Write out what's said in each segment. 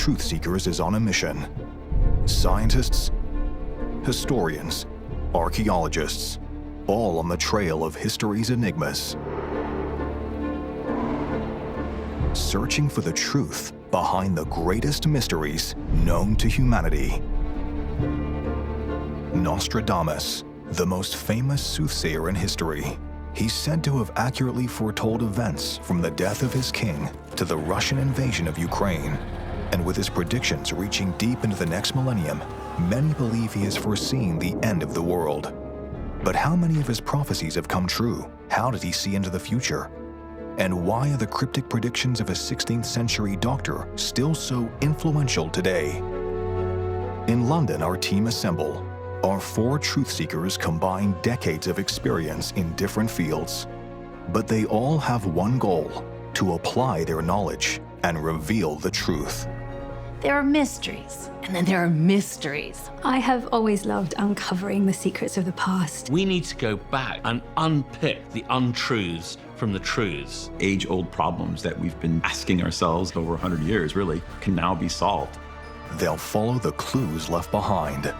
Truthseekers is on a mission. Scientists, historians, archaeologists, all on the trail of history's enigmas. Searching for the truth behind the greatest mysteries known to humanity. Nostradamus, the most famous soothsayer in history. He's said to have accurately foretold events from the death of his king to the Russian invasion of Ukraine. And with his predictions reaching deep into the next millennium, many believe he has foreseen the end of the world. But how many of his prophecies have come true? How did he see into the future? And why are the cryptic predictions of a 16th century doctor still so influential today? In London, our team assemble. Our 4 truth seekers combine decades of experience in different fields. But they all have one goal: to apply their knowledge and reveal the truth. There are mysteries, and then there are mysteries. I have always loved uncovering the secrets of the past. We need to go back and unpick the untruths from the truths. Age-old problems that we've been asking ourselves over 100 years, really, can now be solved. They'll follow the clues left behind,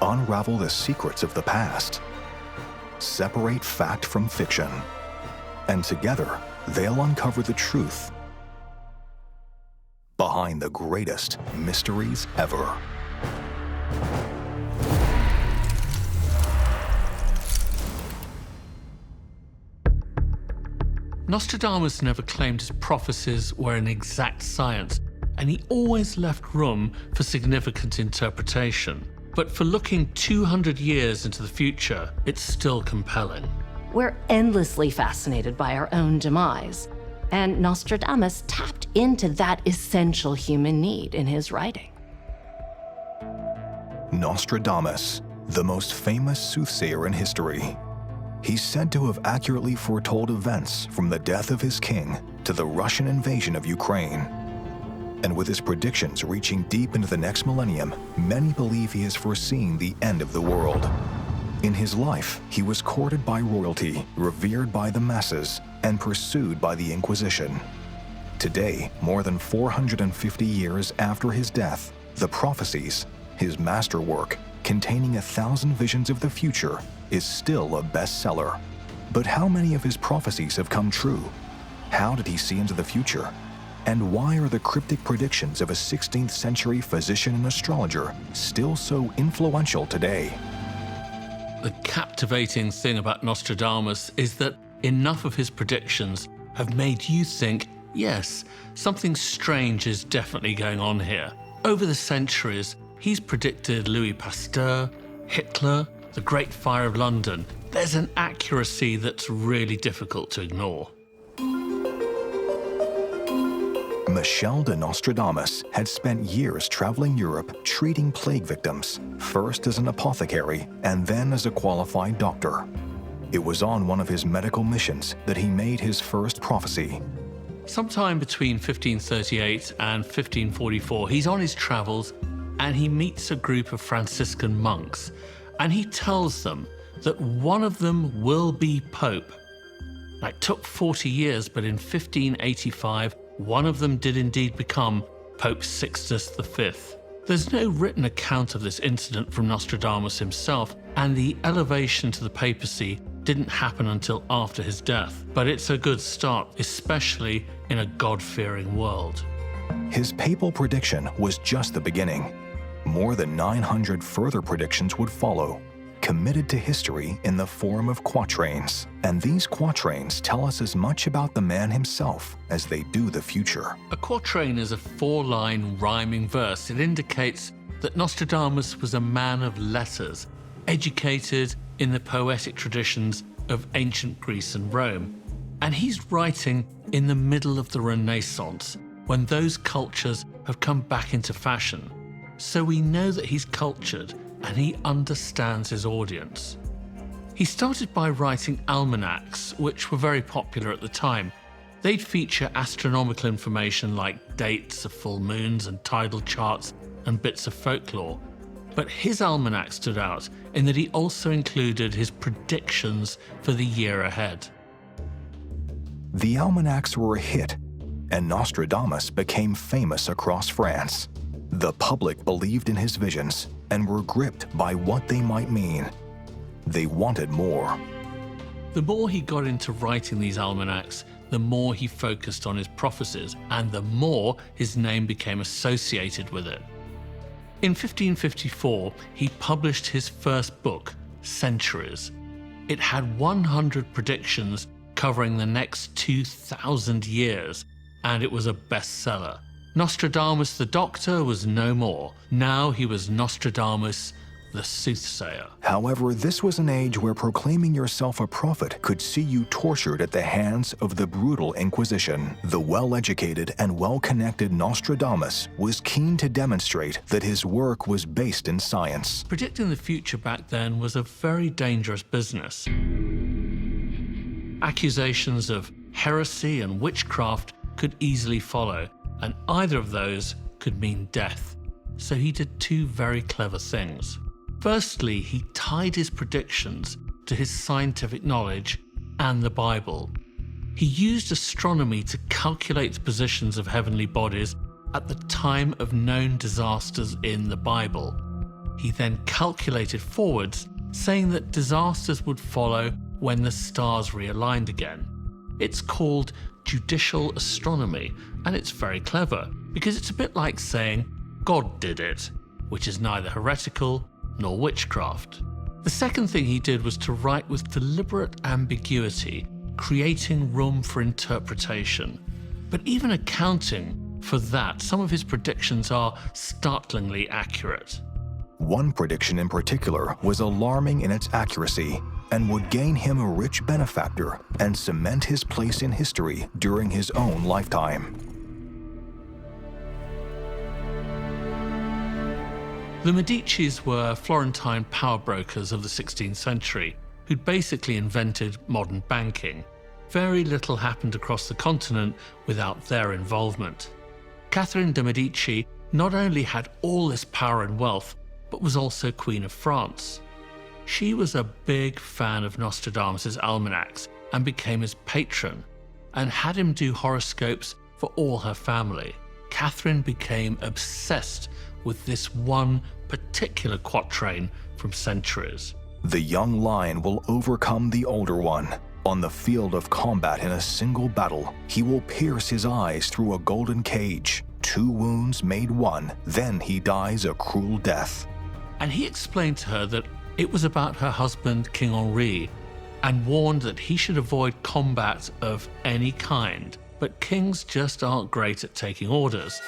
unravel the secrets of the past, separate fact from fiction, and together they'll uncover the truth behind the greatest mysteries ever. Nostradamus never claimed his prophecies were an exact science, and he always left room for significant interpretation. But for looking 200 years into the future, it's still compelling. We're endlessly fascinated by our own demise, and Nostradamus tapped into that essential human need in his writing. Nostradamus, the most famous soothsayer in history. He's said to have accurately foretold events from the death of his king to the Russian invasion of Ukraine. And with his predictions reaching deep into the next millennium, many believe he has foreseen the end of the world. In his life, he was courted by royalty, revered by the masses, and pursued by the Inquisition. Today, more than 450 years after his death, the prophecies, his masterwork, containing 1,000 visions of the future, is still a bestseller. But how many of his prophecies have come true? How did he see into the future? And why are the cryptic predictions of a 16th century physician and astrologer still so influential today? The captivating thing about Nostradamus is that enough of his predictions have made you think, yes, something strange is definitely going on here. Over the centuries, he's predicted Louis Pasteur, Hitler, the Great Fire of London. There's an accuracy that's really difficult to ignore. Michel de Nostradamus had spent years traveling Europe treating plague victims, first as an apothecary and then as a qualified doctor. It was on one of his medical missions that he made his first prophecy. Sometime between 1538 and 1544, he's on his travels and he meets a group of Franciscan monks, and he tells them that one of them will be Pope. Now, it took 40 years, but in 1585, one of them did indeed become Pope Sixtus V. There's no written account of this incident from Nostradamus himself, and the elevation to the papacy didn't happen until after his death. But it's a good start, especially in a God-fearing world. His papal prediction was just the beginning. More than 900 further predictions would follow, committed to history in the form of quatrains. And these quatrains tell us as much about the man himself as they do the future. A quatrain is a 4-line rhyming verse. It indicates that Nostradamus was a man of letters, educated in the poetic traditions of ancient Greece and Rome. And he's writing in the middle of the Renaissance, when those cultures have come back into fashion. So we know that he's cultured and he understands his audience. He started by writing almanacs, which were very popular at the time. They'd feature astronomical information like dates of full moons and tidal charts and bits of folklore. But his almanac stood out in that he also included his predictions for the year ahead. The almanacs were a hit, and Nostradamus became famous across France. The public believed in his visions and were gripped by what they might mean. They wanted more. The more he got into writing these almanacs, the more he focused on his prophecies, and the more his name became associated with it. In 1554, he published his first book, Centuries. It had 100 predictions covering the next 2,000 years, and it was a bestseller. Nostradamus the Doctor was no more. Now he was Nostradamus the Soothsayer. However, this was an age where proclaiming yourself a prophet could see you tortured at the hands of the brutal Inquisition. The well-educated and well-connected Nostradamus was keen to demonstrate that his work was based in science. Predicting the future back then was a very dangerous business. Accusations of heresy and witchcraft could easily follow, and either of those could mean death. So he did two very clever things. Firstly, he tied his predictions to his scientific knowledge and the Bible. He used astronomy to calculate the positions of heavenly bodies at the time of known disasters in the Bible. He then calculated forwards, saying that disasters would follow when the stars realigned again. It's called judicial astronomy, and it's very clever because it's a bit like saying God did it, which is neither heretical nor witchcraft. The second thing he did was to write with deliberate ambiguity, creating room for interpretation. But even accounting for that, some of his predictions are startlingly accurate. One prediction in particular was alarming in its accuracy and would gain him a rich benefactor and cement his place in history during his own lifetime. The Medicis were Florentine power brokers of the 16th century who'd basically invented modern banking. Very little happened across the continent without their involvement. Catherine de' Medici not only had all this power and wealth, but was also Queen of France. She was a big fan of Nostradamus' almanacs and became his patron, and had him do horoscopes for all her family. Catherine became obsessed with this one particular quatrain from Centuries. The young lion will overcome the older one. On the field of combat in a single battle, he will pierce his eyes through a golden cage. 2 wounds made 1, then he dies a cruel death. And he explained to her that it was about her husband, King Henri, and warned that he should avoid combat of any kind. But kings just aren't great at taking orders.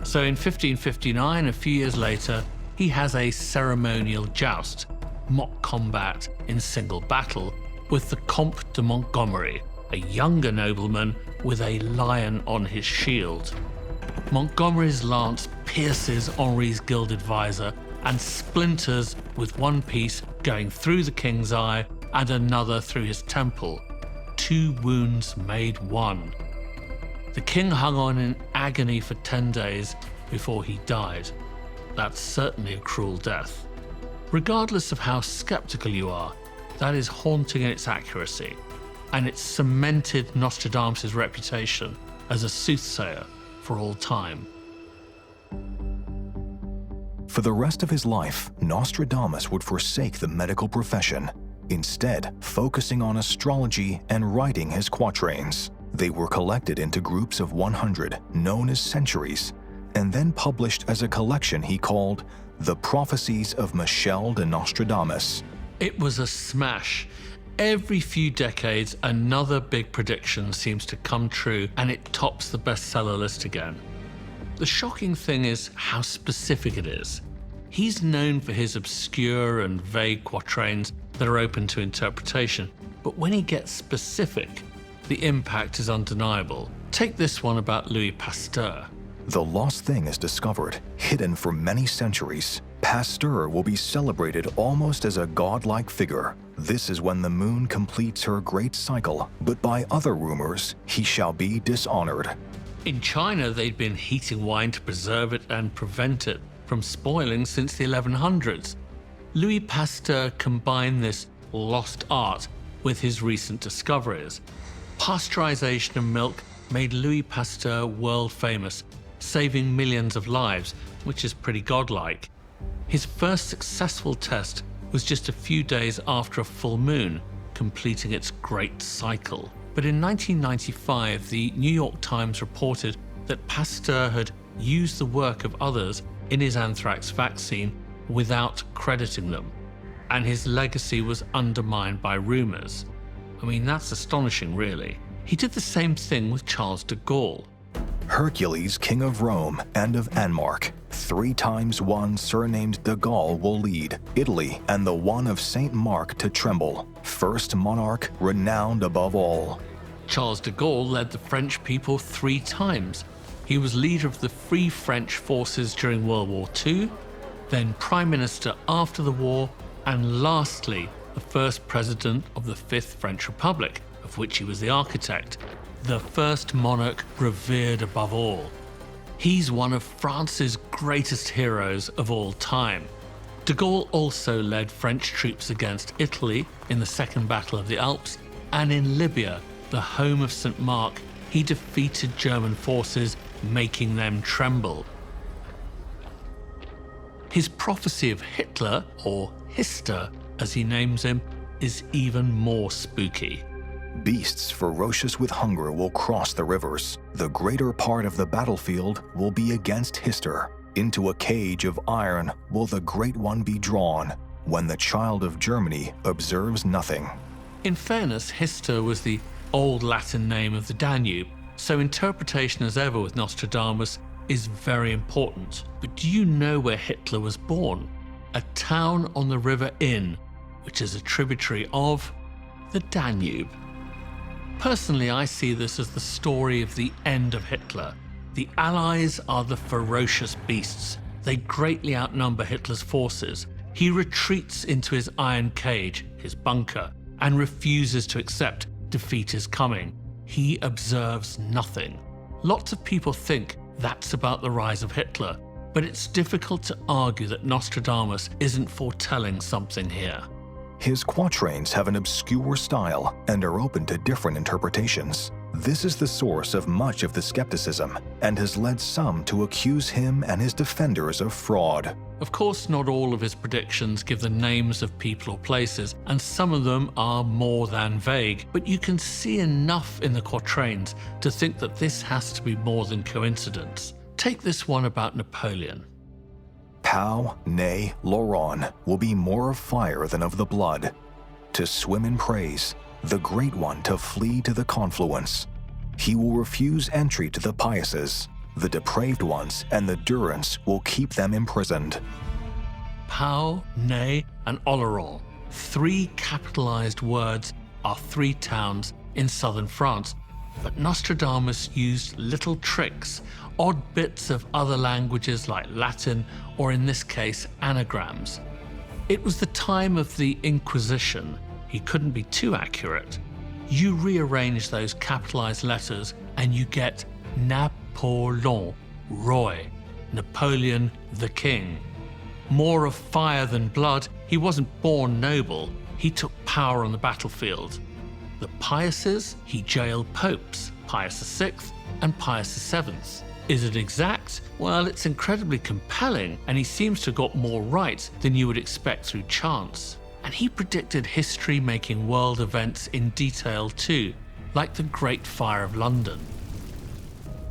So in 1559, a few years later, he has a ceremonial joust, mock combat in single battle, with the Comte de Montgomery, a younger nobleman with a lion on his shield. Montgomery's lance pierces Henri's gilded visor and splinters, with one piece going through the king's eye and another through his temple. 2 wounds made 1. The king hung on in agony for 10 days before he died. That's certainly a cruel death. Regardless of how skeptical you are, that is haunting in its accuracy, and it cemented Nostradamus' reputation as a soothsayer for all time. For the rest of his life, Nostradamus would forsake the medical profession, instead focusing on astrology and writing his quatrains. They were collected into groups of 100, known as Centuries, and then published as a collection he called The Prophecies of Michel de Nostradamus. It was a smash. Every few decades, another big prediction seems to come true, and it tops the bestseller list again. The shocking thing is how specific it is. He's known for his obscure and vague quatrains that are open to interpretation, but when he gets specific, the impact is undeniable. Take this one about Louis Pasteur. The lost thing is discovered, hidden for many centuries. Pasteur will be celebrated almost as a godlike figure. This is when the moon completes her great cycle, but by other rumors, he shall be dishonored. In China, they'd been heating wine to preserve it and prevent it from spoiling since the 1100s. Louis Pasteur combined this lost art with his recent discoveries. Pasteurization of milk made Louis Pasteur world famous, saving millions of lives, which is pretty godlike. His first successful test was just a few days after a full moon, completing its great cycle. But in 1995, the New York Times reported that Pasteur had used the work of others in his anthrax vaccine without crediting them, and his legacy was undermined by rumors. I mean, that's astonishing, really. He did the same thing with Charles de Gaulle. Hercules, king of Rome and of Denmark, 3 times one surnamed de Gaulle will lead Italy and the one of Saint Mark to tremble, first monarch renowned above all. Charles de Gaulle led the French people 3 times. He was leader of the Free French forces during World War II, then Prime Minister after the war, and lastly, the first president of the Fifth French Republic, of which he was the architect, the first monarch revered above all. He's one of France's greatest heroes of all time. De Gaulle also led French troops against Italy in the Second Battle of the Alps, and in Libya, the home of St. Mark, he defeated German forces, making them tremble. His prophecy of Hitler, or Hister as he names him, is even more spooky. Beasts ferocious with hunger will cross the rivers. The greater part of the battlefield will be against Hister. Into a cage of iron will the Great One be drawn, when the child of Germany observes nothing. In fairness, Hister was the old Latin name of the Danube, so interpretation as ever with Nostradamus is very important. But do you know where Hitler was born? A town on the River Inn, which is a tributary of the Danube. Personally, I see this as the story of the end of Hitler. The Allies are the ferocious beasts. They greatly outnumber Hitler's forces. He retreats into his iron cage, his bunker, and refuses to accept defeat is coming. He observes nothing. Lots of people think that's about the rise of Hitler, but it's difficult to argue that Nostradamus isn't foretelling something here. His quatrains have an obscure style and are open to different interpretations. This is the source of much of the skepticism and has led some to accuse him and his defenders of fraud. Of course, not all of his predictions give the names of people or places, and some of them are more than vague, but you can see enough in the quatrains to think that this has to be more than coincidence. Take this one about Napoleon. Pau, nay, Laurent will be more of fire than of the blood. To swim in praise, the Great One to flee to the confluence. He will refuse entry to the piouses. The depraved ones and the durance will keep them imprisoned. Pau, nay, and Oloron, 3 capitalized words, are 3 towns in southern France. But Nostradamus used little tricks, odd bits of other languages like Latin, or in this case, anagrams. It was the time of the Inquisition. He couldn't be too accurate. You rearrange those capitalized letters and you get Napoleon, Roy, Napoleon the King. More of fire than blood, he wasn't born noble. He took power on the battlefield. The piouses, he jailed popes, Pius VI and Pius VII. Is it exact? Well, it's incredibly compelling, and he seems to have got more right than you would expect through chance. And he predicted history making world events in detail too, like the Great Fire of London.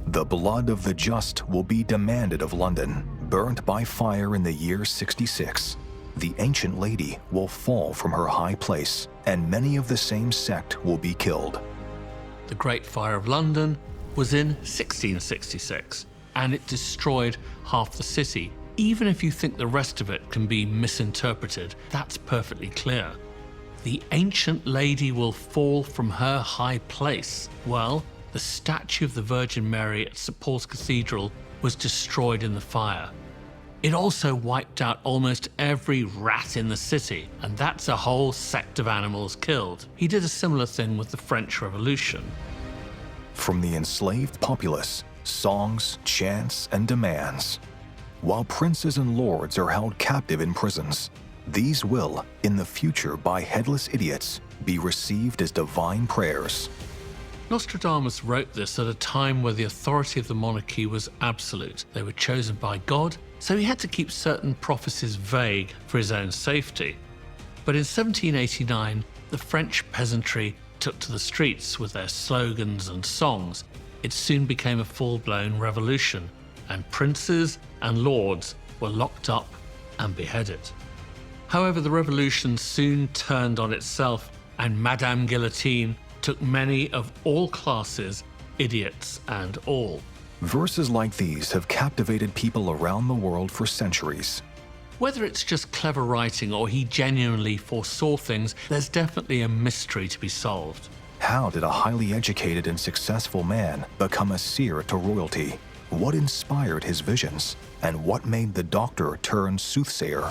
The blood of the just will be demanded of London, burnt by fire in the year 66. The ancient lady will fall from her high place, and many of the same sect will be killed. The Great Fire of London was in 1666, and it destroyed half the city. Even if you think the rest of it can be misinterpreted, that's perfectly clear. The ancient lady will fall from her high place. Well, the statue of the Virgin Mary at St. Paul's Cathedral was destroyed in the fire. It also wiped out almost every rat in the city, and that's a whole sect of animals killed. He did a similar thing with the French Revolution. From the enslaved populace, songs, chants, and demands. While princes and lords are held captive in prisons, these will, in the future by headless idiots, be received as divine prayers. Nostradamus wrote this at a time where the authority of the monarchy was absolute. They were chosen by God, so he had to keep certain prophecies vague for his own safety. But in 1789, the French peasantry took to the streets with their slogans and songs. It soon became a full-blown revolution, and princes and lords were locked up and beheaded. However, the revolution soon turned on itself, and Madame Guillotine took many of all classes, idiots and all. Verses like these have captivated people around the world for centuries. Whether it's just clever writing or he genuinely foresaw things, there's definitely a mystery to be solved. How did a highly educated and successful man become a seer to royalty? What inspired his visions? And what made the doctor turn soothsayer?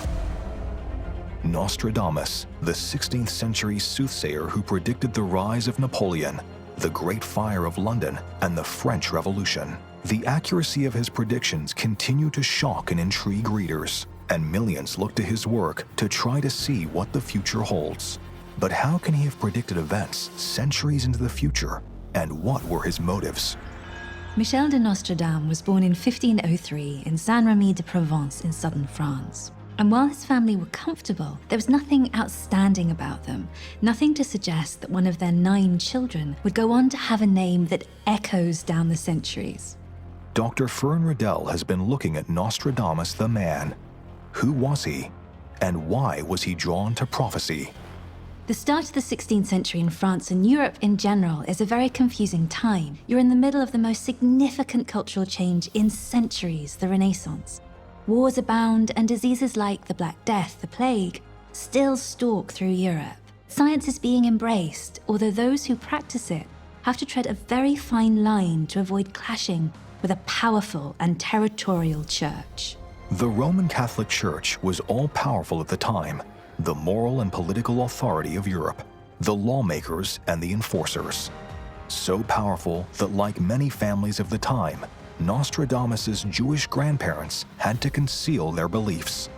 Nostradamus, the 16th century soothsayer who predicted the rise of Napoleon, the Great Fire of London, and the French Revolution. The accuracy of his predictions continue to shock and intrigue readers, and millions look to his work to try to see what the future holds. But how can he have predicted events centuries into the future? And what were his motives? Michel de Nostradamus was born in 1503 in Saint-Rémy de Provence in southern France. And while his family were comfortable, there was nothing outstanding about them, nothing to suggest that one of their 9 children would go on to have a name that echoes down the centuries. Dr. Fern Riddell has been looking at Nostradamus the man. Who was he? And why was he drawn to prophecy? The start of the 16th century in France and Europe in general is a very confusing time. You're in the middle of the most significant cultural change in centuries, the Renaissance. Wars abound, and diseases like the Black Death, the plague, still stalk through Europe. Science is being embraced, although those who practice it have to tread a very fine line to avoid clashing with a powerful and territorial church. The Roman Catholic Church was all-powerful at the time, the moral and political authority of Europe, the lawmakers and the enforcers. So powerful that, like many families of the time, Nostradamus's Jewish grandparents had to conceal their beliefs.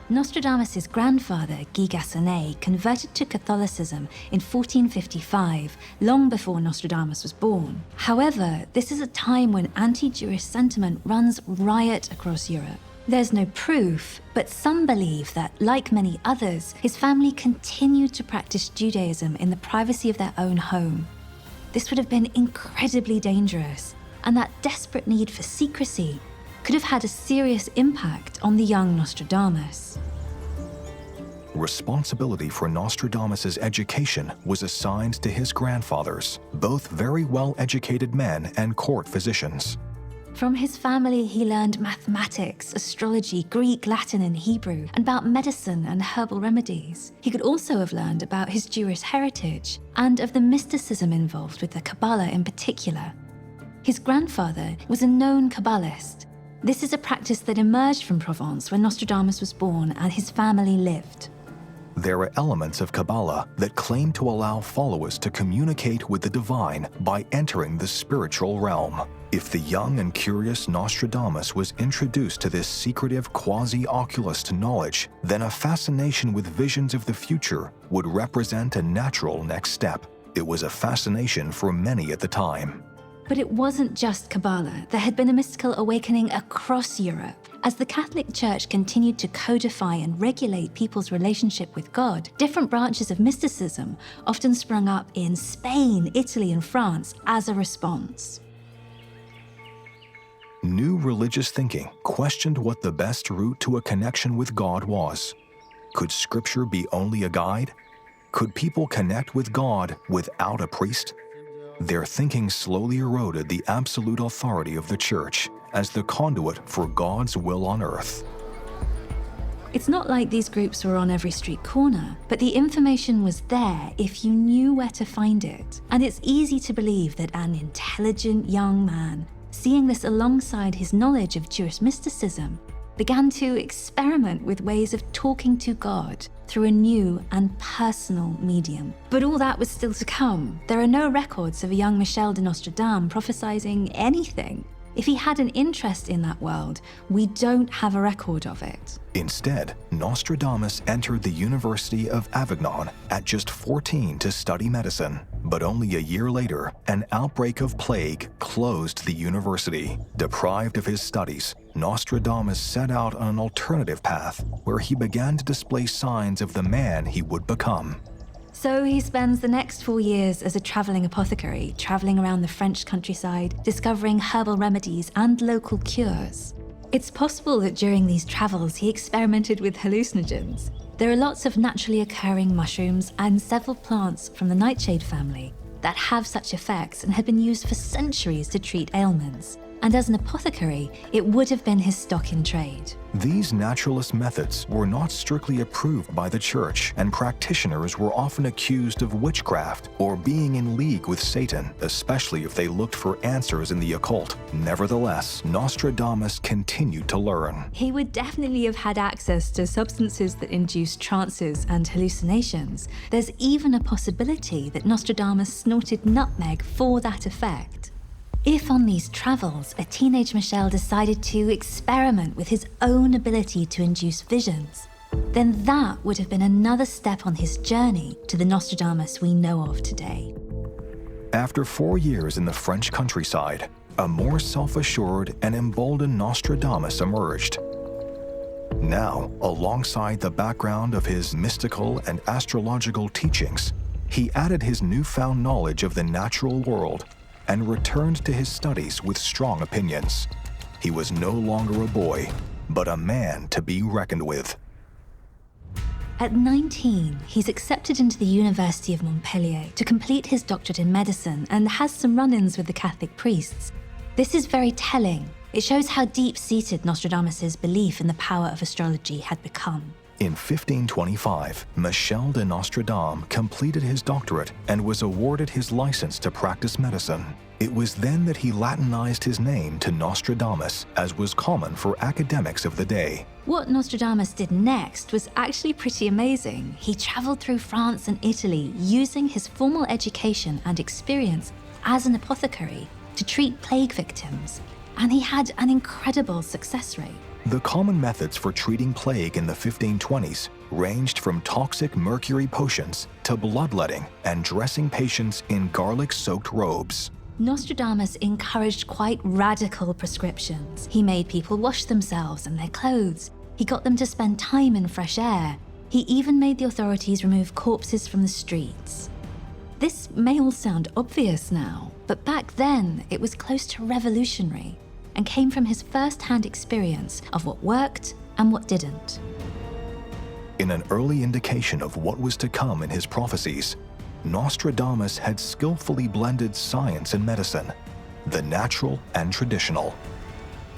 Nostradamus's grandfather, Guy Gassenet, converted to Catholicism in 1455, long before Nostradamus was born. However, this is a time when anti-Jewish sentiment runs riot across Europe. There's no proof, but some believe that, like many others, his family continued to practice Judaism in the privacy of their own home. This would have been incredibly dangerous, and that desperate need for secrecy could have had a serious impact on the young Nostradamus. Responsibility for Nostradamus's education was assigned to his grandfathers, both very well-educated men and court physicians. From his family, he learned mathematics, astrology, Greek, Latin, and Hebrew, and about medicine and herbal remedies. He could also have learned about his Jewish heritage and of the mysticism involved with the Kabbalah in particular. His grandfather was a known Kabbalist. This is a practice that emerged from Provence when Nostradamus was born and his family lived. There are elements of Kabbalah that claim to allow followers to communicate with the divine by entering the spiritual realm. If the young and curious Nostradamus was introduced to this secretive quasi-oculist knowledge, then a fascination with visions of the future would represent a natural next step. It was a fascination for many at the time. But it wasn't just Kabbalah. There had been a mystical awakening across Europe. As the Catholic Church continued to codify and regulate people's relationship with God, different branches of mysticism often sprung up in Spain, Italy, and France as a response. New religious thinking questioned what the best route to a connection with God was. Could Scripture be only a guide? Could people connect with God without a priest? Their thinking slowly eroded the absolute authority of the Church as the conduit for God's will on earth. It's not like these groups were on every street corner, but the information was there if you knew where to find it. And it's easy to believe that an intelligent young man, seeing this alongside his knowledge of Jewish mysticism, began to experiment with ways of talking to God through a new and personal medium. But all that was still to come. There are no records of a young Michel de Nostradamus prophesying anything. If he had an interest in that world, we don't have a record of it. Instead, Nostradamus entered the University of Avignon at just 14 to study medicine. But only a year later, an outbreak of plague closed the university. Deprived of his studies, Nostradamus set out on an alternative path where he began to display signs of the man he would become. So he spends the next 4 years as a traveling apothecary, traveling around the French countryside, discovering herbal remedies and local cures. It's possible that during these travels he experimented with hallucinogens. There are lots of naturally occurring mushrooms and several plants from the nightshade family that have such effects and have been used for centuries to treat ailments. And as an apothecary, it would have been his stock in trade. These naturalist methods were not strictly approved by the church, and practitioners were often accused of witchcraft or being in league with Satan, especially if they looked for answers in the occult. Nevertheless, Nostradamus continued to learn. He would definitely have had access to substances that induce trances and hallucinations. There's even a possibility that Nostradamus snorted nutmeg for that effect. If on these travels, a teenage Michel decided to experiment with his own ability to induce visions, then that would have been another step on his journey to the Nostradamus we know of today. After 4 years in the French countryside, a more self-assured and emboldened Nostradamus emerged. Now, alongside the background of his mystical and astrological teachings, he added his newfound knowledge of the natural world and returned to his studies with strong opinions. He was no longer a boy, but a man to be reckoned with. At 19, he's accepted into the University of Montpellier to complete his doctorate in medicine and has some run-ins with the Catholic priests. This is very telling. It shows how deep-seated Nostradamus' belief in the power of astrology had become. In 1525, Michel de Nostradam completed his doctorate and was awarded his license to practice medicine. It was then that he Latinized his name to Nostradamus, as was common for academics of the day. What Nostradamus did next was actually pretty amazing. He traveled through France and Italy using his formal education and experience as an apothecary to treat plague victims, and he had an incredible success rate. The common methods for treating plague in the 1520s ranged from toxic mercury potions to bloodletting and dressing patients in garlic-soaked robes. Nostradamus encouraged quite radical prescriptions. He made people wash themselves and their clothes. He got them to spend time in fresh air. He even made the authorities remove corpses from the streets. This may all sound obvious now, but back then it was close to revolutionary and came from his first-hand experience of what worked and what didn't. In an early indication of what was to come in his prophecies, Nostradamus had skillfully blended science and medicine, the natural and traditional.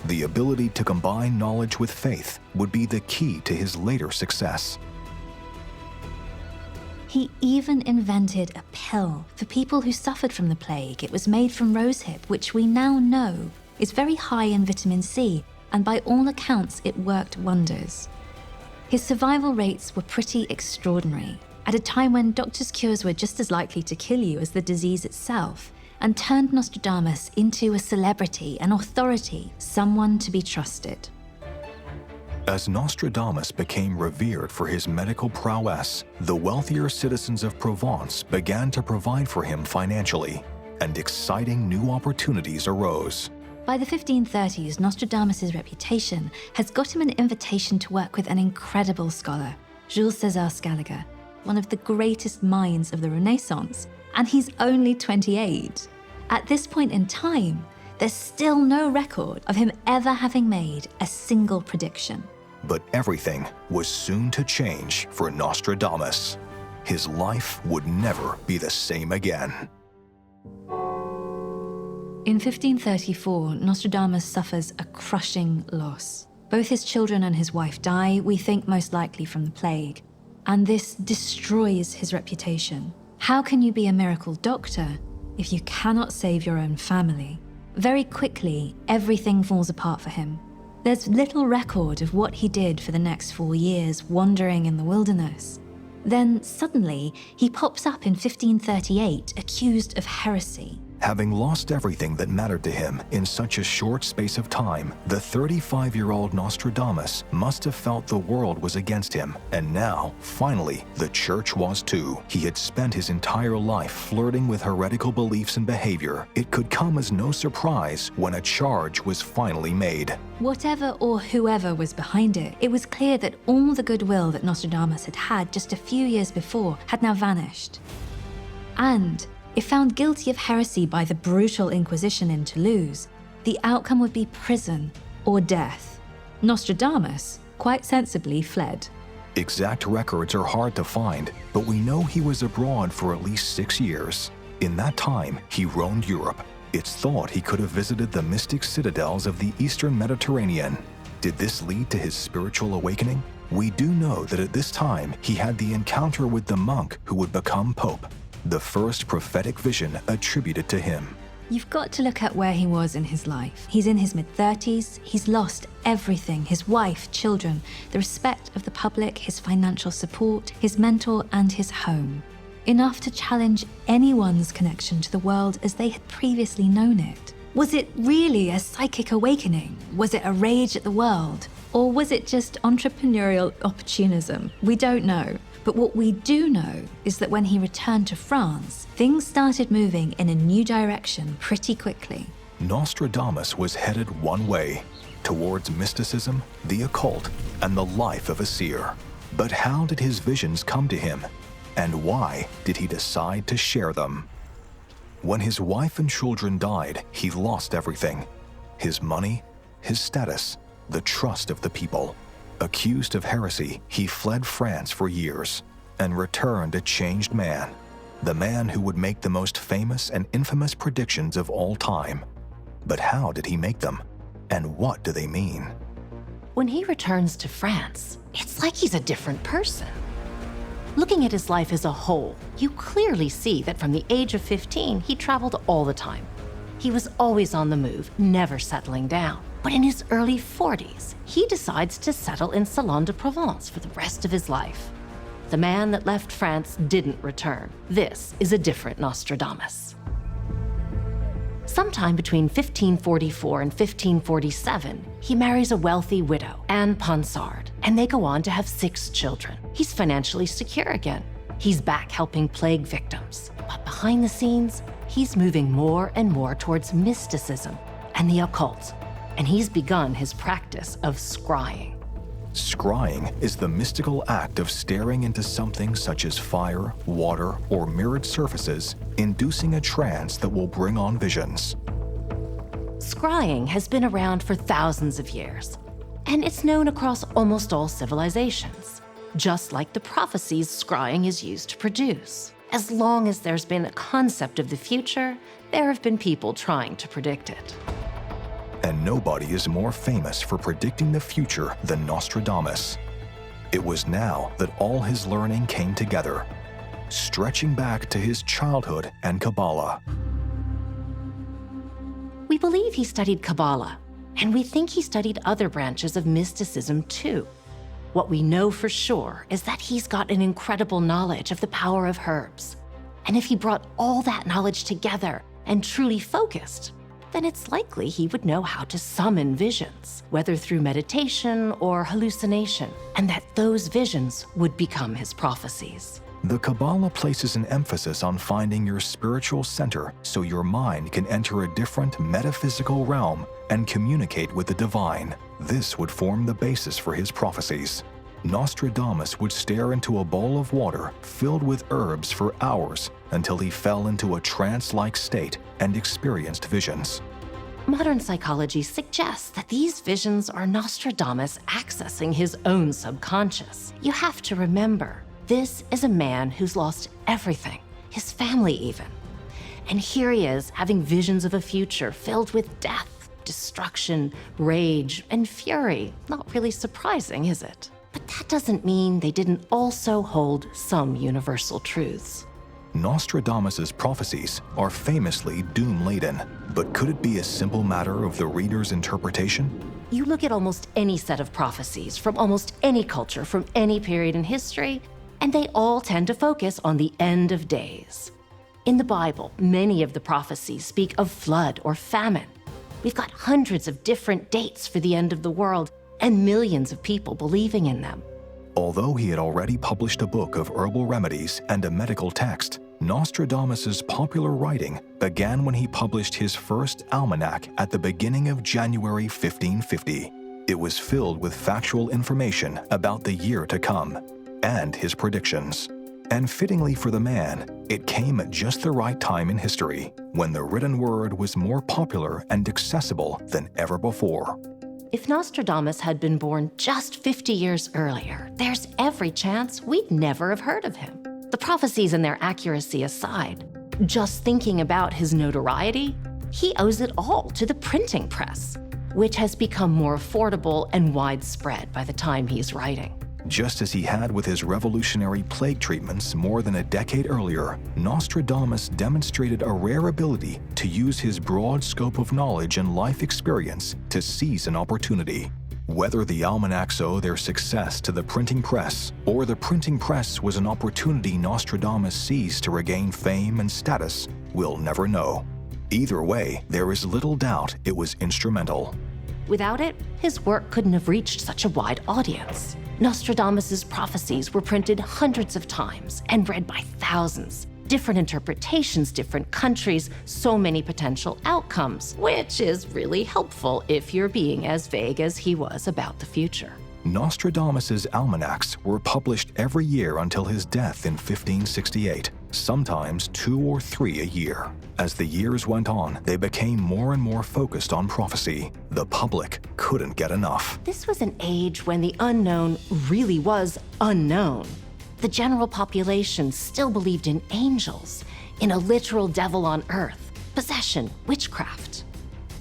The ability to combine knowledge with faith would be the key to his later success. He even invented a pill for people who suffered from the plague. It was made from rosehip, which we now know is very high in vitamin C, and by all accounts, it worked wonders. His survival rates were pretty extraordinary, at a time when doctors' cures were just as likely to kill you as the disease itself, and turned Nostradamus into a celebrity, an authority, someone to be trusted. As Nostradamus became revered for his medical prowess, the wealthier citizens of Provence began to provide for him financially, and exciting new opportunities arose. By the 1530s, Nostradamus' reputation has got him an invitation to work with an incredible scholar, Jules César Scaliger, one of the greatest minds of the Renaissance, and he's only 28. At this point in time, there's still no record of him ever having made a single prediction. But everything was soon to change for Nostradamus. His life would never be the same again. In 1534, Nostradamus suffers a crushing loss. Both his children and his wife die, we think most likely from the plague, and this destroys his reputation. How can you be a miracle doctor if you cannot save your own family? Very quickly, everything falls apart for him. There's little record of what he did for the next 4 years, wandering in the wilderness. Then suddenly, he pops up in 1538, accused of heresy. Having lost everything that mattered to him in such a short space of time, the 35-year-old Nostradamus must have felt the world was against him, and now, finally, the church was too. He had spent his entire life flirting with heretical beliefs and behavior. It could come as no surprise when a charge was finally made. Whatever or whoever was behind it, it was clear that all the goodwill that Nostradamus had had just a few years before had now vanished. And if found guilty of heresy by the brutal Inquisition in Toulouse, the outcome would be prison or death. Nostradamus quite sensibly fled. Exact records are hard to find, but we know he was abroad for at least 6 years. In that time, he roamed Europe. It's thought he could have visited the mystic citadels of the Eastern Mediterranean. Did this lead to his spiritual awakening? We do know that at this time, he had the encounter with the monk who would become Pope, the first prophetic vision attributed to him. You've got to look at where he was in his life. He's in his mid-30s, he's lost everything, his wife, children, the respect of the public, his financial support, his mentor, and his home. Enough to challenge anyone's connection to the world as they had previously known it. Was it really a psychic awakening? Was it a rage at the world? Or was it just entrepreneurial opportunism? We don't know. But what we do know is that when he returned to France, things started moving in a new direction pretty quickly. Nostradamus was headed one way, towards mysticism, the occult, and the life of a seer. But how did his visions come to him? And why did he decide to share them? When his wife and children died, he lost everything: his money, his status, the trust of the people. Accused of heresy, he fled France for years and returned a changed man, the man who would make the most famous and infamous predictions of all time. But how did he make them? And what do they mean? When he returns to France, it's like he's a different person. Looking at his life as a whole, you clearly see that from the age of 15, he traveled all the time. He was always on the move, never settling down. But in his early 40s, he decides to settle in Salon de Provence for the rest of his life. The man that left France didn't return. This is a different Nostradamus. Sometime between 1544 and 1547, he marries a wealthy widow, Anne Ponsard, and they go on to have 6 children. He's financially secure again. He's back helping plague victims. But behind the scenes, he's moving more and more towards mysticism and the occult. And he's begun his practice of scrying. Scrying is the mystical act of staring into something such as fire, water, or mirrored surfaces, inducing a trance that will bring on visions. Scrying has been around for thousands of years, and it's known across almost all civilizations, just like the prophecies scrying is used to produce. As long as there's been a concept of the future, there have been people trying to predict it. And nobody is more famous for predicting the future than Nostradamus. It was now that all his learning came together, stretching back to his childhood and Kabbalah. We believe he studied Kabbalah, and we think he studied other branches of mysticism too. What we know for sure is that he's got an incredible knowledge of the power of herbs. And if he brought all that knowledge together and truly focused, then it's likely he would know how to summon visions, whether through meditation or hallucination, and that those visions would become his prophecies. The Kabbalah places an emphasis on finding your spiritual center so your mind can enter a different metaphysical realm and communicate with the divine. This would form the basis for his prophecies. Nostradamus would stare into a bowl of water filled with herbs for hours until he fell into a trance-like state and experienced visions. Modern psychology suggests that these visions are Nostradamus accessing his own subconscious. You have to remember, this is a man who's lost everything, his family even. And here he is having visions of a future filled with death, destruction, rage, and fury. Not really surprising, is it? But that doesn't mean they didn't also hold some universal truths. Nostradamus's prophecies are famously doom-laden, but could it be a simple matter of the reader's interpretation? You look at almost any set of prophecies from almost any culture, from any period in history, and they all tend to focus on the end of days. In the Bible, many of the prophecies speak of flood or famine. We've got hundreds of different dates for the end of the world and millions of people believing in them. Although he had already published a book of herbal remedies and a medical text, Nostradamus's popular writing began when he published his first almanac at the beginning of January 1550. It was filled with factual information about the year to come and his predictions. And fittingly for the man, it came at just the right time in history, when the written word was more popular and accessible than ever before. If Nostradamus had been born just 50 years earlier, there's every chance we'd never have heard of him. The prophecies and their accuracy aside, just thinking about his notoriety, he owes it all to the printing press, which has become more affordable and widespread by the time he's writing. Just as he had with his revolutionary plague treatments more than a decade earlier, Nostradamus demonstrated a rare ability to use his broad scope of knowledge and life experience to seize an opportunity. Whether the almanacs owe their success to the printing press, or the printing press was an opportunity Nostradamus seized to regain fame and status, we'll never know. Either way, there is little doubt it was instrumental. Without it, his work couldn't have reached such a wide audience. Nostradamus's prophecies were printed hundreds of times and read by thousands. Different interpretations, different countries, so many potential outcomes, which is really helpful if you're being as vague as he was about the future. Nostradamus's almanacs were published every year until his death in 1568, sometimes 2 or 3 a year. As the years went on, they became more and more focused on prophecy. The public couldn't get enough. This was an age when the unknown really was unknown. The general population still believed in angels, in a literal devil on earth, possession, witchcraft.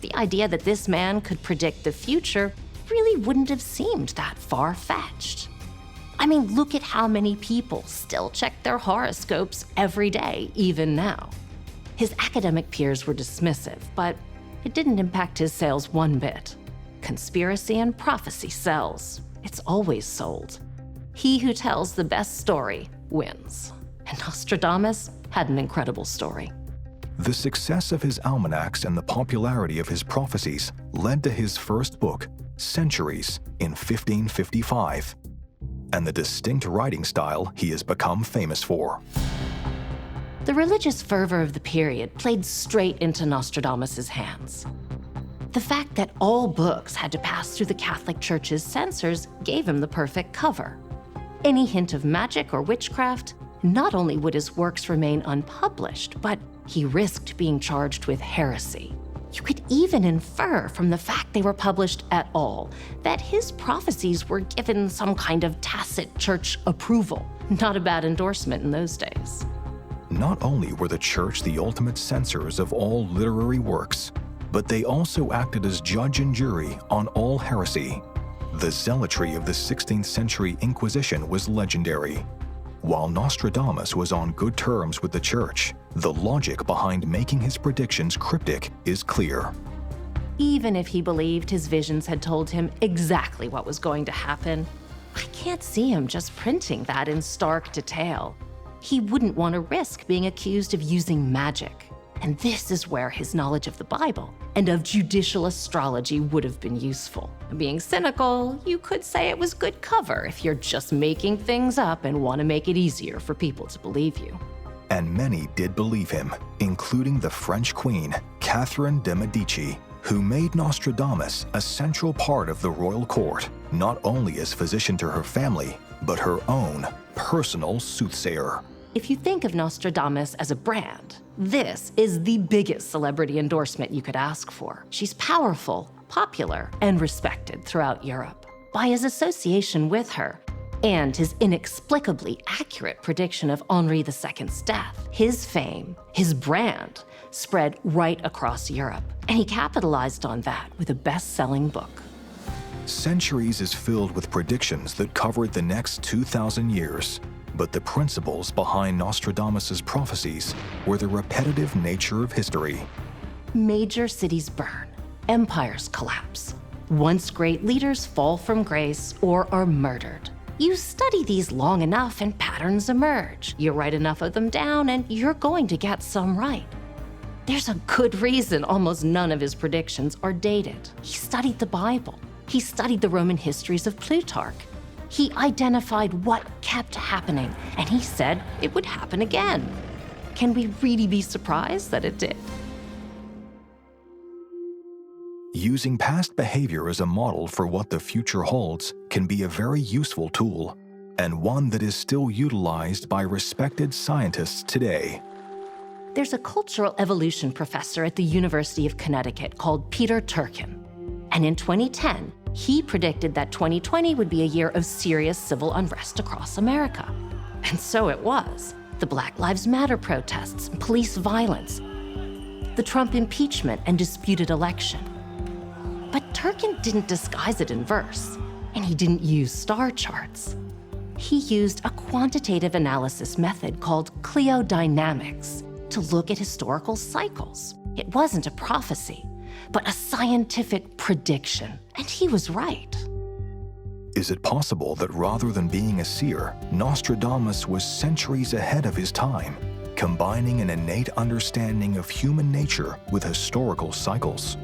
The idea that this man could predict the future really wouldn't have seemed that far-fetched. I mean, look at how many people still check their horoscopes every day, even now. His academic peers were dismissive, but it didn't impact his sales one bit. Conspiracy and prophecy sells. It's always sold. He who tells the best story wins. And Nostradamus had an incredible story. The success of his almanacs and the popularity of his prophecies led to his first book, Centuries, in 1555, and the distinct writing style he has become famous for. The religious fervor of the period played straight into Nostradamus's hands. The fact that all books had to pass through the Catholic Church's censors gave him the perfect cover. Any hint of magic or witchcraft, not only would his works remain unpublished, but he risked being charged with heresy. You could even infer from the fact they were published at all that his prophecies were given some kind of tacit church approval. Not a bad endorsement in those days. Not only were the Church the ultimate censors of all literary works, but they also acted as judge and jury on all heresy. The zealotry of the 16th century Inquisition was legendary. While Nostradamus was on good terms with the Church, the logic behind making his predictions cryptic is clear. Even if he believed his visions had told him exactly what was going to happen, I can't see him just printing that in stark detail. He wouldn't want to risk being accused of using magic. And this is where his knowledge of the Bible and of judicial astrology would have been useful. Being cynical, you could say it was good cover if you're just making things up and want to make it easier for people to believe you. And many did believe him, including the French queen, Catherine de' Medici, who made Nostradamus a central part of the royal court, not only as physician to her family, but her own personal soothsayer. If you think of Nostradamus as a brand, this is the biggest celebrity endorsement you could ask for. She's powerful, popular, and respected throughout Europe. By his association with her, and his inexplicably accurate prediction of Henri II's death, his fame, his brand, spread right across Europe. And he capitalized on that with a best-selling book. Centuries is filled with predictions that covered the next 2,000 years. But the principles behind Nostradamus's prophecies were the repetitive nature of history. Major cities burn, empires collapse. Once great leaders fall from grace or are murdered. You study these long enough and patterns emerge. You write enough of them down and you're going to get some right. There's a good reason almost none of his predictions are dated. He studied the Bible. He studied the Roman histories of Plutarch. He identified what kept happening, and he said it would happen again. Can we really be surprised that it did? Using past behavior as a model for what the future holds can be a very useful tool, and one that is still utilized by respected scientists today. There's a cultural evolution professor at the University of Connecticut called Peter Turchin. And in 2010, he predicted that 2020 would be a year of serious civil unrest across America. And so it was. The Black Lives Matter protests, police violence, the Trump impeachment and disputed election. But Turchin didn't disguise it in verse, and he didn't use star charts. He used a quantitative analysis method called cliodynamics to look at historical cycles. It wasn't a prophecy, but a scientific prediction, and he was right. Is it possible that rather than being a seer, Nostradamus was centuries ahead of his time, combining an innate understanding of human nature with historical cycles?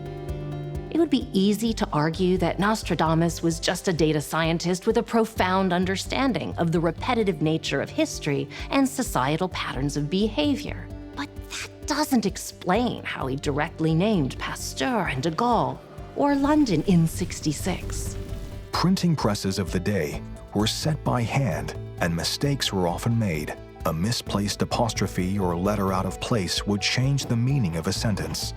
It would be easy to argue that Nostradamus was just a data scientist with a profound understanding of the repetitive nature of history and societal patterns of behavior. But that doesn't explain how he directly named Pasteur and de Gaulle, or London in '66. Printing presses of the day were set by hand, and mistakes were often made. A misplaced apostrophe or letter out of place would change the meaning of a sentence.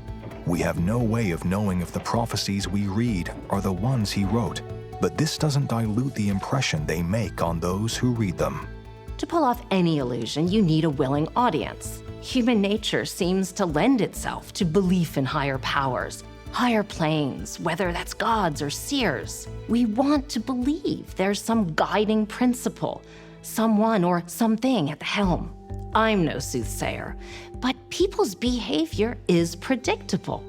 We have no way of knowing if the prophecies we read are the ones he wrote, but this doesn't dilute the impression they make on those who read them. To pull off any illusion, you need a willing audience. Human nature seems to lend itself to belief in higher powers, higher planes, whether that's gods or seers. We want to believe there's some guiding principle, someone or something at the helm. I'm no soothsayer, but people's behavior is predictable.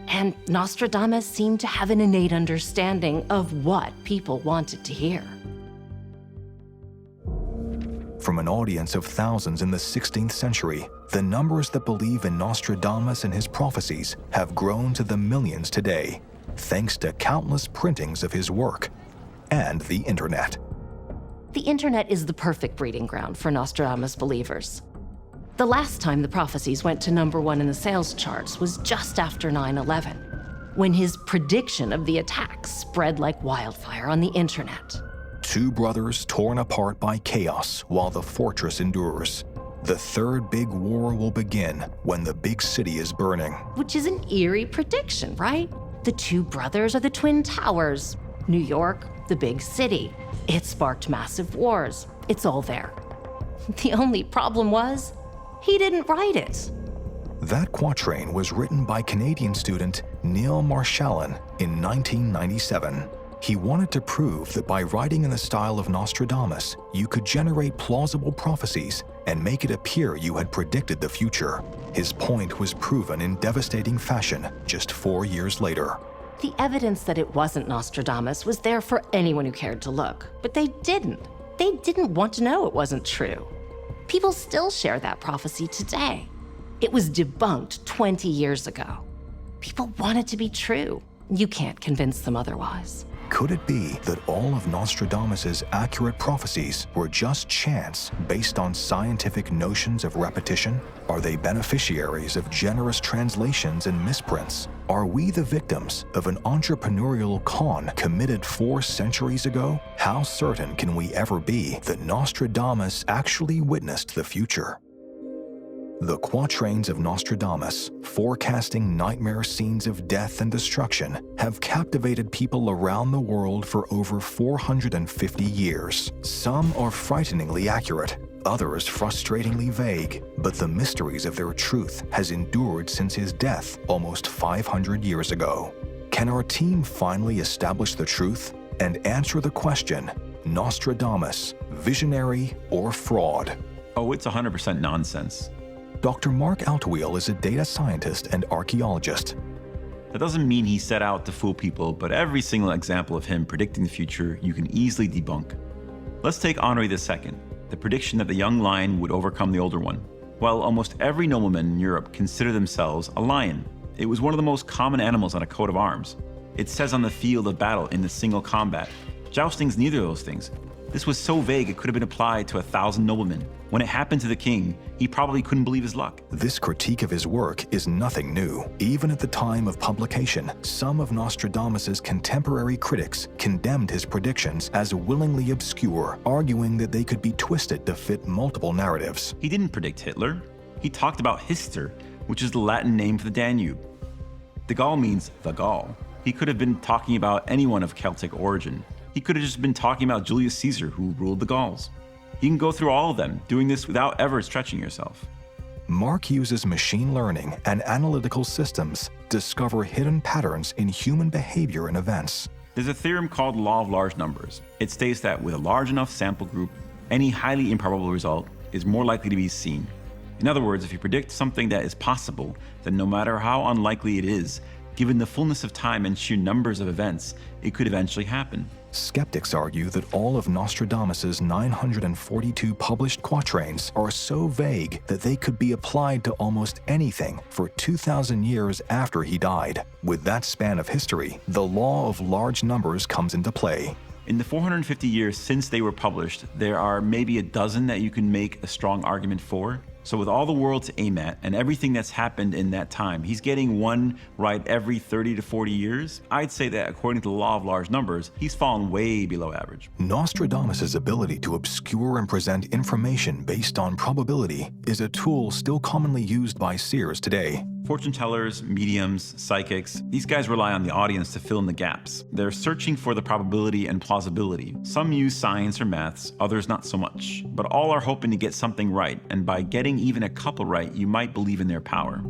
And Nostradamus seemed to have an innate understanding of what people wanted to hear. From an audience of thousands in the 16th century, the numbers that believe in Nostradamus and his prophecies have grown to the millions today, thanks to countless printings of his work and the internet. The internet is the perfect breeding ground for Nostradamus believers. The last time the prophecies went to #1 in the sales charts was just after 9/11, when his prediction of the attacks spread like wildfire on the internet. Two brothers torn apart by chaos while the fortress endures. The third big war will begin when the big city is burning. Which is an eerie prediction, right? The two brothers are the Twin Towers. New York, the big city. It sparked massive wars. It's all there. The only problem was, he didn't write it. That quatrain was written by Canadian student Neil Marshallin in 1997. He wanted to prove that by writing in the style of Nostradamus, you could generate plausible prophecies and make it appear you had predicted the future. His point was proven in devastating fashion just 4 years later. The evidence that it wasn't Nostradamus was there for anyone who cared to look, but they didn't. They didn't want to know it wasn't true. People still share that prophecy today. It was debunked 20 years ago. People want it to be true. You can't convince them otherwise. Could it be that all of Nostradamus's accurate prophecies were just chance based on scientific notions of repetition? Are they beneficiaries of generous translations and misprints? Are we the victims of an entrepreneurial con committed 4 centuries ago? How certain can we ever be that Nostradamus actually witnessed the future? The quatrains of Nostradamus, forecasting nightmare scenes of death and destruction, have captivated people around the world for over 450 years. Some are frighteningly accurate, others frustratingly vague, but the mysteries of their truth has endured since his death almost 500 years ago. Can our team finally establish the truth and answer the question, Nostradamus, visionary or fraud? Oh, it's 100% nonsense. Dr. Mark Altweel is a data scientist and archaeologist. That doesn't mean he set out to fool people, but every single example of him predicting the future you can easily debunk. Let's take Henri II, the prediction that the young lion would overcome the older one. Well, almost every nobleman in Europe considered themselves a lion. It was one of the most common animals on a coat of arms. It says on the field of battle in the single combat. Jousting's neither of those things. This was so vague it could have been applied to 1,000 noblemen. When it happened to the king, he probably couldn't believe his luck. This critique of his work is nothing new. Even at the time of publication, some of Nostradamus's contemporary critics condemned his predictions as willingly obscure, arguing that they could be twisted to fit multiple narratives. He didn't predict Hitler. He talked about Hister, which is the Latin name for the Danube. The Gaul means the Gaul. He could have been talking about anyone of Celtic origin. He could have just been talking about Julius Caesar, who ruled the Gauls. You can go through all of them, doing this without ever stretching yourself. Mark uses machine learning and analytical systems to discover hidden patterns in human behavior and events. There's a theorem called the law of large numbers. It states that with a large enough sample group, any highly improbable result is more likely to be seen. In other words, if you predict something that is possible, then no matter how unlikely it is, given the fullness of time and sheer numbers of events, it could eventually happen. Skeptics argue that all of Nostradamus's 942 published quatrains are so vague that they could be applied to almost anything for 2,000 years after he died. With that span of history, the law of large numbers comes into play. In the 450 years since they were published, there are maybe a dozen that you can make a strong argument for. So with all the world to aim at and everything that's happened in that time, he's getting one right every 30 to 40 years. I'd say that according to the law of large numbers, he's fallen way below average. Nostradamus's ability to obscure and present information based on probability is a tool still commonly used by seers today. Fortune tellers, mediums, psychics, these guys rely on the audience to fill in the gaps. They're searching for the probability and plausibility. Some use science or maths, others not so much. But all are hoping to get something right, and by getting even a couple right, you might believe in their power.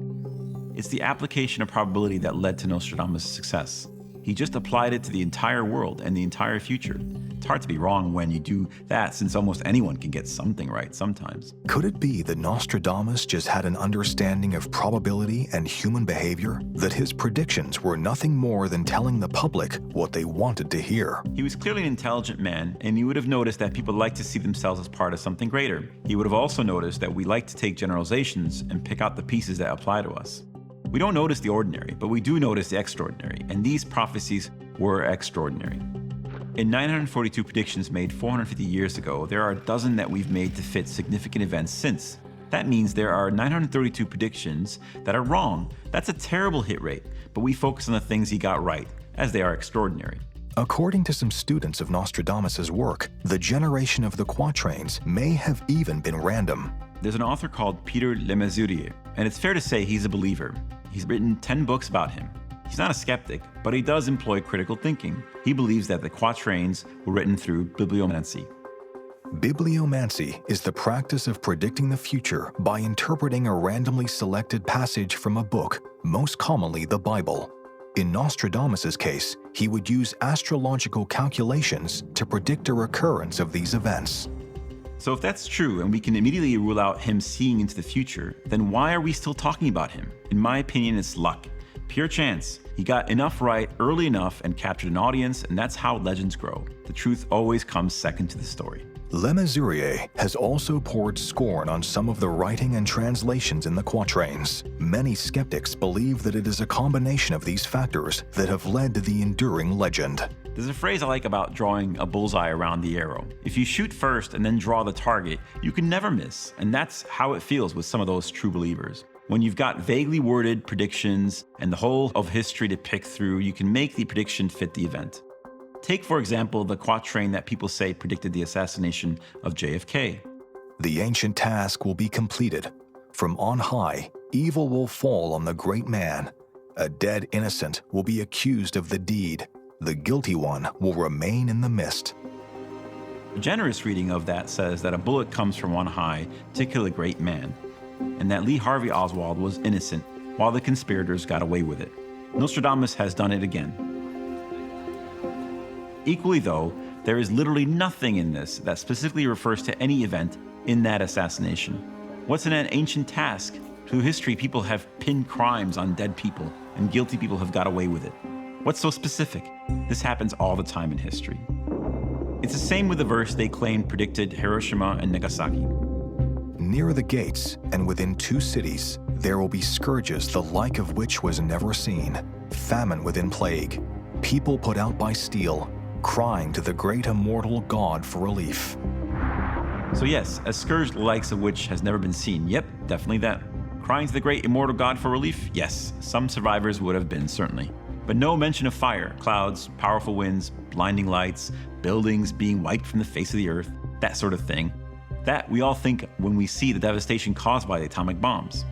It's the application of probability that led to Nostradamus' success. He just applied it to the entire world and the entire future. It's hard to be wrong when you do that, since almost anyone can get something right sometimes. Could it be that Nostradamus just had an understanding of probability and human behavior? That his predictions were nothing more than telling the public what they wanted to hear? He was clearly an intelligent man, and you would have noticed that people like to see themselves as part of something greater. He would have also noticed that we like to take generalizations and pick out the pieces that apply to us. We don't notice the ordinary, but we do notice the extraordinary, and these prophecies were extraordinary. In 942 predictions made 450 years ago, there are a dozen that we've made to fit significant events since. That means there are 932 predictions that are wrong. That's a terrible hit rate, but we focus on the things he got right, as they are extraordinary. According to some students of Nostradamus's work, the generation of the quatrains may have even been random. There's an author called Peter Le Mesurier, and it's fair to say he's a believer. He's written 10 books about him. He's not a skeptic, but he does employ critical thinking. He believes that the quatrains were written through bibliomancy. Bibliomancy is the practice of predicting the future by interpreting a randomly selected passage from a book, most commonly the Bible. In Nostradamus's case, he would use astrological calculations to predict a recurrence of these events. So if that's true and we can immediately rule out him seeing into the future, then why are we still talking about him? In my opinion, it's luck. Pure chance. He got enough right early enough and captured an audience, and that's how legends grow. The truth always comes second to the story. Le Mesurier has also poured scorn on some of the writing and translations in the quatrains. Many skeptics believe that it is a combination of these factors that have led to the enduring legend. There's a phrase I like about drawing a bullseye around the arrow. If you shoot first and then draw the target, you can never miss. And that's how it feels with some of those true believers. When you've got vaguely worded predictions and the whole of history to pick through, you can make the prediction fit the event. Take, for example, the quatrain that people say predicted the assassination of JFK. The ancient task will be completed. From on high, evil will fall on the great man. A dead innocent will be accused of the deed. The guilty one will remain in the mist. A generous reading of that says that a bullet comes from on high to kill a great man, and that Lee Harvey Oswald was innocent while the conspirators got away with it. Nostradamus has done it again. Equally though, there is literally nothing in this that specifically refers to any event in that assassination. What's in an ancient task? Through history, people have pinned crimes on dead people, and guilty people have got away with it. What's so specific? This happens all the time in history. It's the same with the verse they claimed predicted Hiroshima and Nagasaki. Near the gates and within 2 cities, there will be scourges the like of which was never seen, famine within plague, people put out by steel, crying to the great immortal God for relief. So yes, a scourge the likes of which has never been seen. Yep, definitely that. Crying to the great immortal God for relief? Yes, some survivors would have been, certainly. But no mention of fire, clouds, powerful winds, blinding lights, buildings being wiped from the face of the earth, that sort of thing. That we all think when we see the devastation caused by the atomic bombs.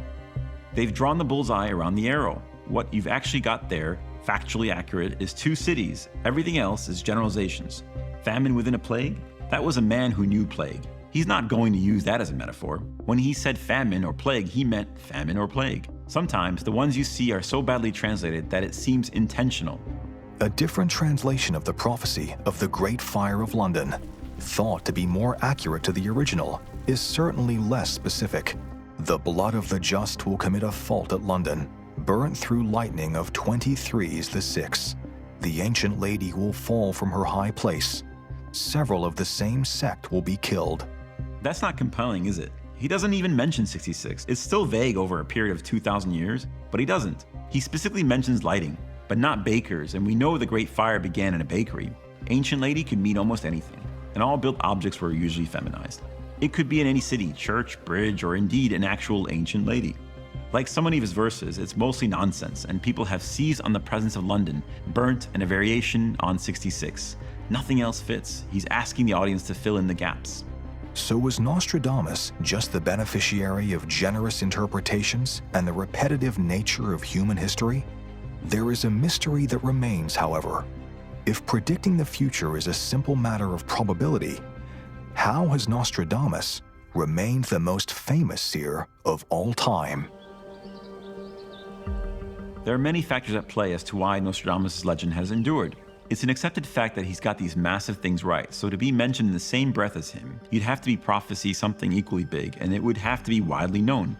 They've drawn the bullseye around the arrow. What you've actually got there, factually accurate, is 2 cities. Everything else is generalizations. Famine within a plague? That was a man who knew plague. He's not going to use that as a metaphor. When he said famine or plague, he meant famine or plague. Sometimes the ones you see are so badly translated that it seems intentional. A different translation of the prophecy of the Great Fire of London, thought to be more accurate to the original, is certainly less specific. The blood of the just will commit a fault at London, burnt through lightning of 23's the 6. The ancient lady will fall from her high place. Several of the same sect will be killed. That's not compelling, is it? He doesn't even mention 66. It's still vague over a period of 2,000 years, but he doesn't. He specifically mentions lighting, but not bakers, and we know the Great Fire began in a bakery. Ancient lady could mean almost anything, and all built objects were usually feminized. It could be in any city, church, bridge, or indeed an actual ancient lady. Like so many of his verses, it's mostly nonsense, and people have seized on the presence of London, burnt, and a variation on 66. Nothing else fits. He's asking the audience to fill in the gaps. So was Nostradamus just the beneficiary of generous interpretations and the repetitive nature of human history? There is a mystery that remains, however. If predicting the future is a simple matter of probability, how has Nostradamus remained the most famous seer of all time? There are many factors at play as to why Nostradamus' legend has endured. It's an accepted fact that he's got these massive things right, so to be mentioned in the same breath as him, you'd have to be prophecy something equally big, and it would have to be widely known.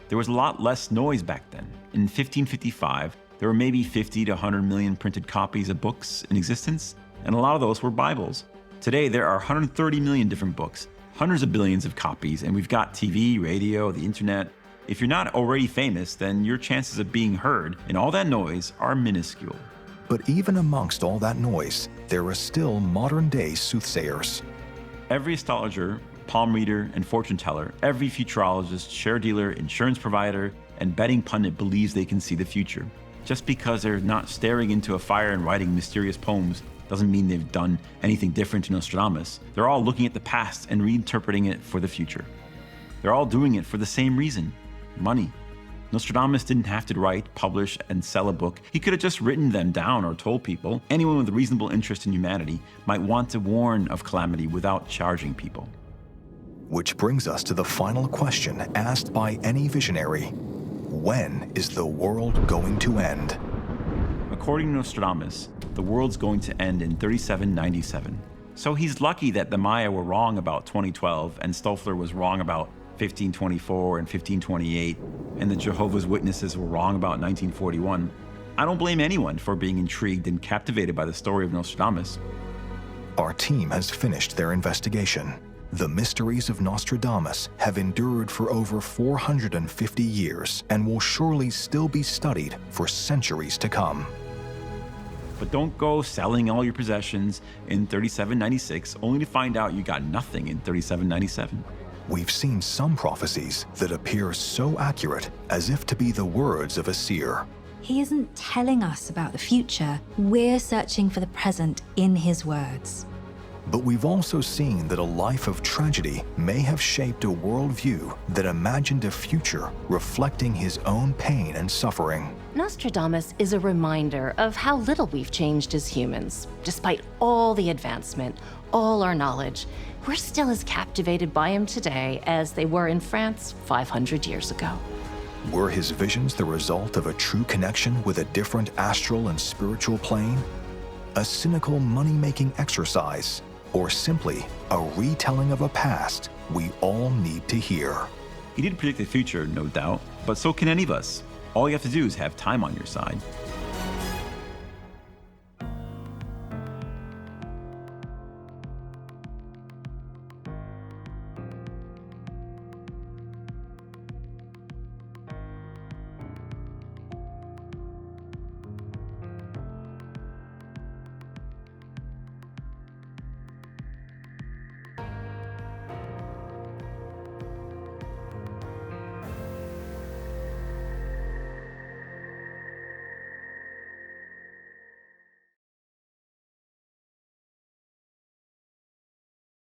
There was a lot less noise back then. In 1555, there were maybe 50 to 100 million printed copies of books in existence, and a lot of those were Bibles. Today, there are 130 million different books, hundreds of billions of copies, and we've got TV, radio, the internet. If you're not already famous, then your chances of being heard in all that noise are minuscule. But even amongst all that noise, there are still modern-day soothsayers. Every astrologer, palm reader, and fortune teller, every futurologist, share dealer, insurance provider, and betting pundit believes they can see the future. Just because they're not staring into a fire and writing mysterious poems doesn't mean they've done anything different to Nostradamus. They're all looking at the past and reinterpreting it for the future. They're all doing it for the same reason: money. Nostradamus didn't have to write, publish, and sell a book. He could have just written them down or told people. Anyone with a reasonable interest in humanity might want to warn of calamity without charging people. Which brings us to the final question asked by any visionary. When is the world going to end? According to Nostradamus, the world's going to end in 3797. So he's lucky that the Maya were wrong about 2012 and Stoffler was wrong about 1524 and 1528, and the Jehovah's Witnesses were wrong about 1941. I don't blame anyone for being intrigued and captivated by the story of Nostradamus. Our team has finished their investigation. The mysteries of Nostradamus have endured for over 450 years and will surely still be studied for centuries to come. But don't go selling all your possessions in 3796 only to find out you got nothing in 3797. We've seen some prophecies that appear so accurate as if to be the words of a seer. He isn't telling us about the future. We're searching for the present in his words. But we've also seen that a life of tragedy may have shaped a worldview that imagined a future reflecting his own pain and suffering. Nostradamus is a reminder of how little we've changed as humans. Despite all the advancement, all our knowledge, we're still as captivated by him today as they were in France 500 years ago. Were his visions the result of a true connection with a different astral and spiritual plane? A cynical money-making exercise? Or simply a retelling of a past we all need to hear? He did predict the future, no doubt, but so can any of us. All you have to do is have time on your side.